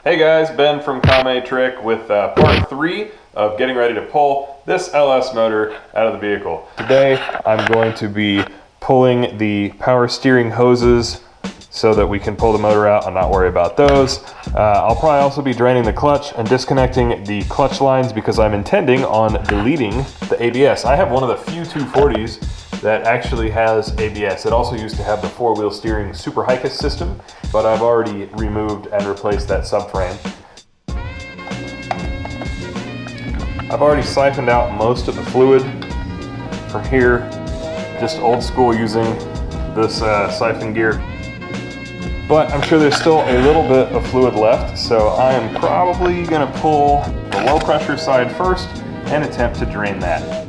Hey guys, Ben from Kame with part 3 of getting ready to pull this LS motor out of the vehicle. Today I'm going to be pulling the power steering hoses so that we can pull the motor out and not worry about those. I'll probably also be draining the clutch and disconnecting the clutch lines because I'm intending on deleting the ABS. I have one of the few 240s that actually has ABS. It also used to have the 4-wheel steering Super Hicus system, but I've already removed and replaced that subframe. I've already siphoned out most of the fluid from here, just old school using this siphon gear. But I'm sure there's still a little bit of fluid left, so I am probably gonna pull the low pressure side first and attempt to drain that.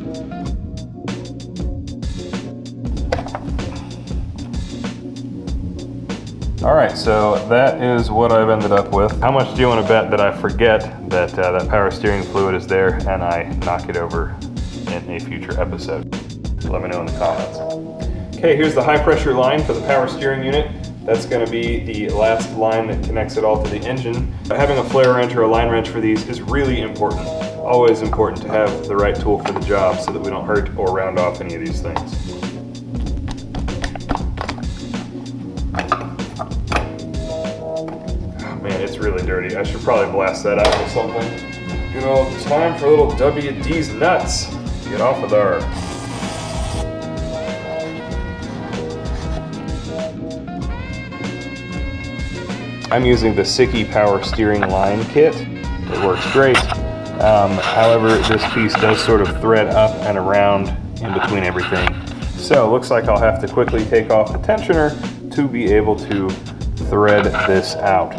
All right, so that is what I've ended up with. How much do you want to bet that I forget that that power steering fluid is there and I knock it over in a future episode? Let me know in the comments. Okay, here's the high pressure line for the power steering unit. That's going to be the last line that connects it all to the engine. Having a flare wrench or a line wrench for these is really important. Always important to have the right tool for the job so that we don't hurt or round off any of these things. Man, it's really dirty. I should probably blast that out with something. Good old time for a little WD's nuts. Get off of there. I'm using the Sicky power steering line kit. It works great. However, this piece does sort of thread up and around in between everything. So it looks like I'll have to quickly take off the tensioner to be able to thread this out.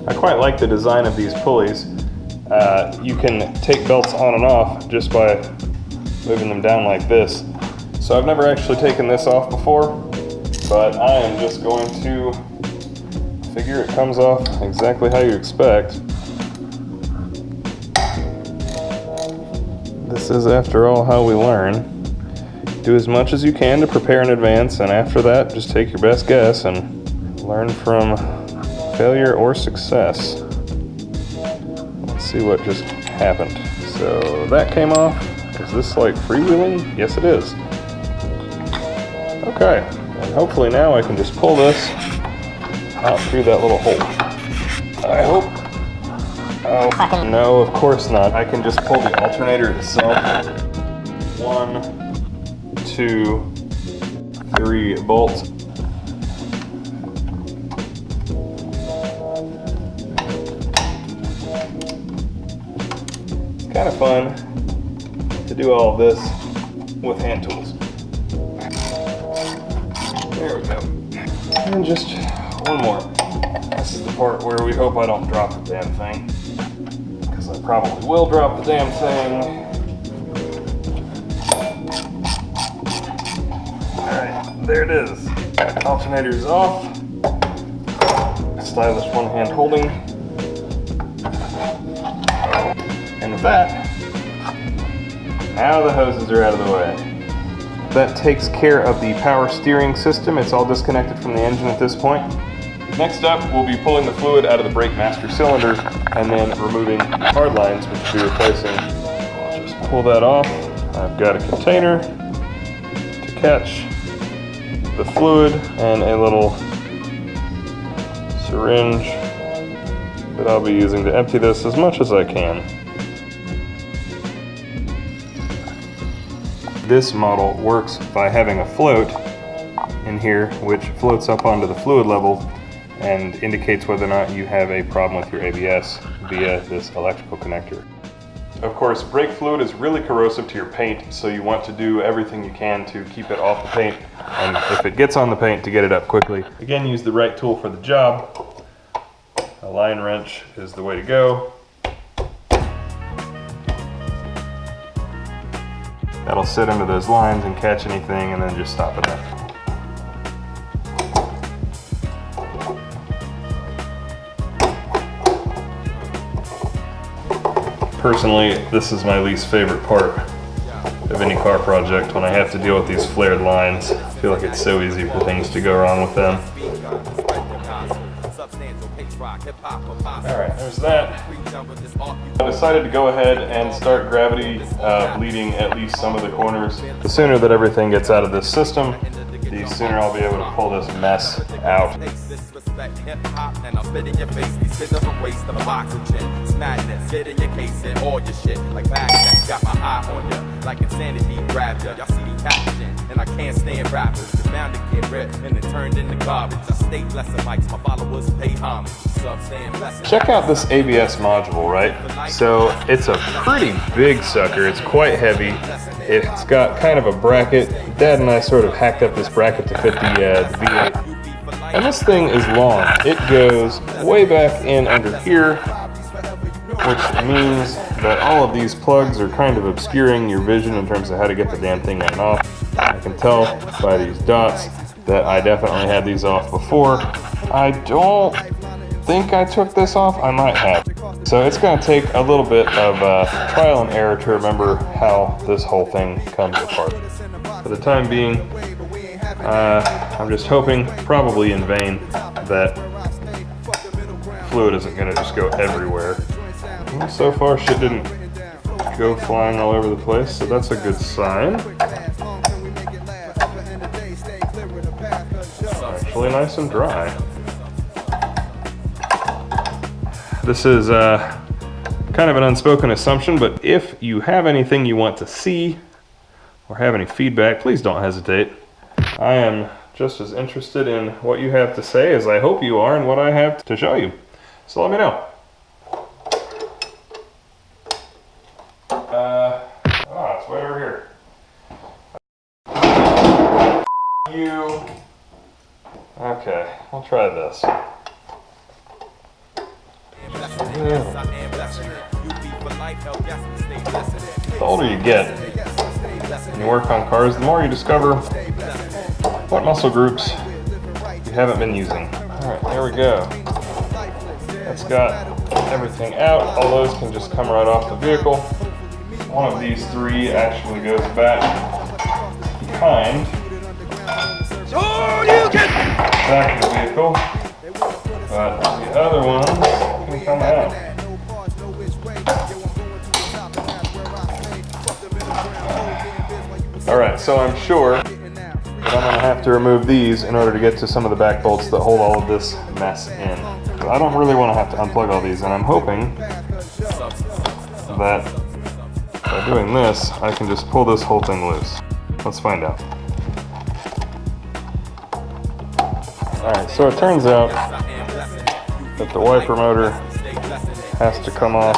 I quite like the design of these pulleys. You can take belts on and off just by moving them down like this. So I've never actually taken this off before, but I am just going to figure it comes off exactly how you expect. This is, after all, how we learn. Do as much as you can to prepare in advance, and after that, just take your best guess and learn from failure or success. Let's see what just happened. So that came off. Is this like freewheeling? Yes, it is. Okay, and hopefully now I can just pull this out through that little hole. I hope. Oh, no, of course not. I can just pull the alternator itself. 1, 2, 3 bolts. Kind of fun to do all of this with hand tools. There we go. And just one more. This is the part where we hope I don't drop the damn thing, because I probably will drop the damn thing. Alright, there it is. Alternator's off. Stylish one-hand holding. And with that, now the hoses are out of the way. That takes care of the power steering system. It's all disconnected from the engine at this point. Next up, we'll be pulling the fluid out of the brake master cylinder and then removing hard lines, which we'll be replacing. I'll just pull that off. I've got a container to catch the fluid and a little syringe that I'll be using to empty this as much as I can. This model works by having a float in here which floats up onto the fluid level and indicates whether or not you have a problem with your ABS via this electrical connector. Of course, brake fluid is really corrosive to your paint, so you want to do everything you can to keep it off the paint, and if it gets on the paint, to get it up quickly. Again, use the right tool for the job. A line wrench is the way to go. That'll sit under those lines and catch anything and then just stop it there. Personally, this is my least favorite part of any car project, when I have to deal with these flared lines. I feel like it's so easy for things to go wrong with them. Alright, there's that. I decided to go ahead and start gravity bleeding at least some of the corners. The sooner that everything gets out of this system, the sooner I'll be able to pull this mess out. And I can't stand rappers, they're bound to get ripped and then turned into garbage. I stay blessed like my followers pay homage. Check out this ABS module, right? So it's a pretty big sucker. It's quite heavy. It's got kind of a bracket. Dad and I sort of hacked up this bracket to fit the V8. And this thing is long. It goes way back in under here, which means that all of these plugs are kind of obscuring your vision in terms of how to get the damn thing on and off. I can tell by these dots that I definitely had these off before. I don't think I took this off. I might have. So it's going to take a little bit of trial and error to remember how this whole thing comes apart. For the time being, I'm just hoping, probably in vain, that fluid isn't going to just go everywhere. And so far shit didn't go flying all over the place, so that's a good sign. Actually nice and dry. This is kind of an unspoken assumption, but if you have anything you want to see or have any feedback, please don't hesitate. I am just as interested in what you have to say as I hope you are in what I have to show you. So let me know. It's way over here. You. Okay, we'll try this. The older you get and you work on cars, the more you discover what muscle groups you haven't been using. Alright, there we go. That's got everything out. All those can just come right off the vehicle. One of these three actually goes back behind back of the vehicle, but the other ones can come out. Alright, so I'm sure that I'm going to have to remove these in order to get to some of the back bolts that hold all of this mess in. So I don't really want to have to unplug all these, and I'm hoping that by doing this, I can just pull this whole thing loose. Let's find out. Alright, so it turns out that the wiper motor has to come off,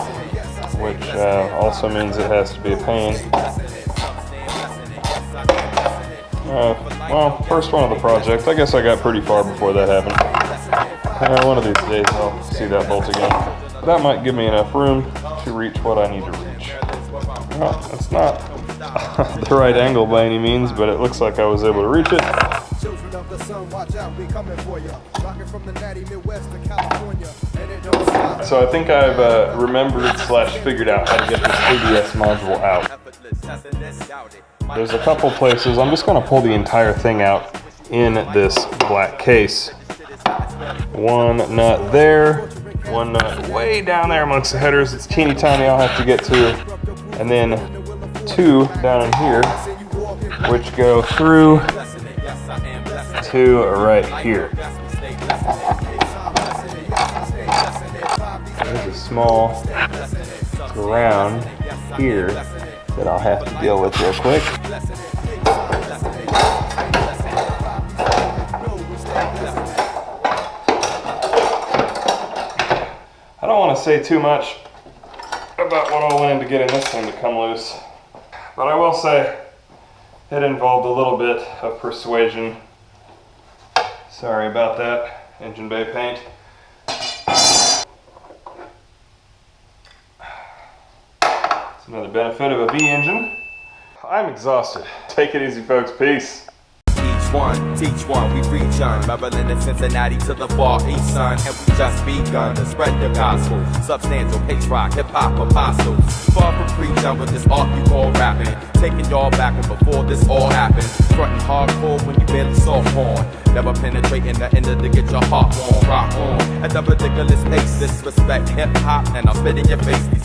which also means it has to be a pain. Well, first one of the project. I guess I got pretty far before that happened. One of these days I'll see that bolt again. That might give me enough room to reach what I need to reach. Well, it's not the right angle by any means, but it looks like I was able to reach it. So I think I've remembered / figured out how to get this ABS module out. There's a couple places. I'm just going to pull the entire thing out in this black case. One nut there, one nut way down there amongst the headers. It's teeny tiny, I'll have to get to. And then two down in here, which go through to right here. There's a small ground here that I'll have to deal with real quick. I don't want to say too much about what all went into getting this thing to come loose, but I will say it involved a little bit of persuasion. Sorry about that, engine bay paint. It's another benefit of a V engine. I'm exhausted. Take it easy, folks. Peace. one, teach one, we reach on Maryland and Cincinnati to the far east, son. And we just begun to spread the gospel. Substantial, patriot, hip-hop apostles. Far from preaching with this art you call rapping. Taking y'all back when before this all happened. Frontin' hardcore when you barely saw porn. Never penetrating the end to get your heart warm. Rock on at the ridiculous pace. Disrespect hip-hop and I'll spit in your face.